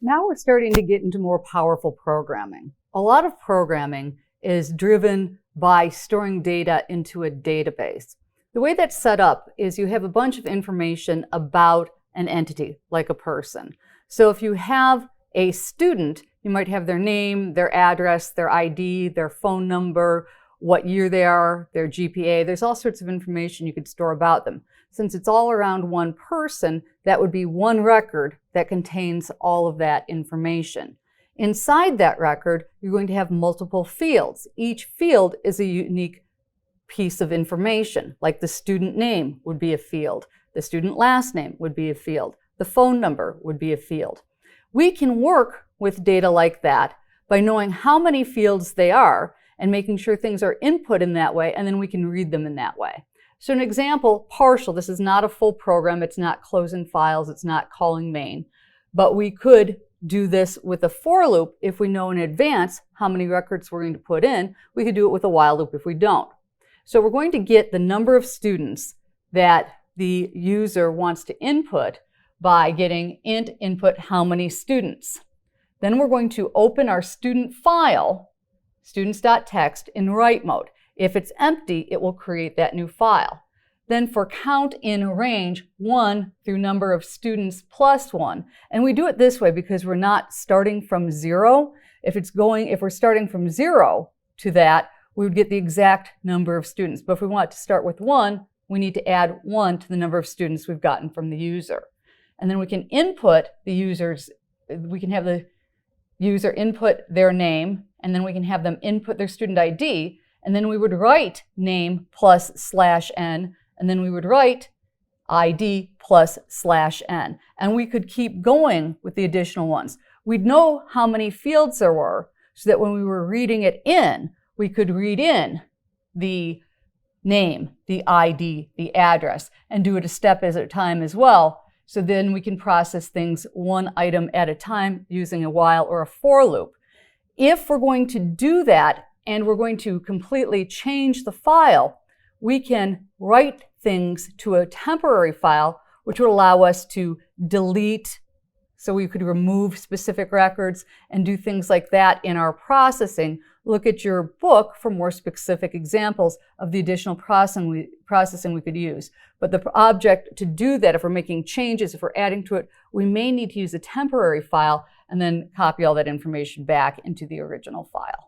Now we're starting to get into more powerful programming. A lot of programming is driven by storing data into a database. The way that's set up is you have a bunch of information about an entity, like a person. So if you have a student, you might have their name, their address, their ID, their phone number, what year they are, their GPA. There's all sorts of information you could store about them. Since it's all around one person, that would be one record that contains all of that information. Inside that record, you're going to have multiple fields. Each field is a unique piece of information, like the student name would be a field, the student last name would be a field, the phone number would be a field. We can work with data like that by knowing how many fields they are and making sure things are input in that way, and then we can read them in that way. So an example, partial, this is not a full program, it's not closing files, it's not calling main, but we could do this with a for loop if we know in advance how many records we're going to put in. We could do it with a while loop if we don't. So we're going to get the number of students that the user wants to input by getting int input how many students. Then we're going to open our student file, students.txt, in write mode. If it's empty, it will create that new file. Then for count in range, 1 through number of students plus 1. And we do it this way because we're not starting from 0. If we're starting from 0 to that, we would get the exact number of students. But if we want to start with 1, we need to add 1 to the number of students we've gotten from the user. And then we can input the users, we can have the user input their name, and then we can have them input their student ID, and then we would write name plus /n, and then we would write ID plus /n. And we could keep going with the additional ones. We'd know how many fields there were so that when we were reading it in, we could read in the name, the ID, the address, and do it a step at a time as well. So then we can process things one item at a time using a while or a for loop. If we're going to do that and we're going to completely change the file, we can write things to a temporary file, which would allow us to delete, so we could remove specific records and do things like that in our processing. Look at your book for more specific examples of the additional processing we could use. But the object to do that, if we're making changes, if we're adding to it, we may need to use a temporary file and then copy all that information back into the original file.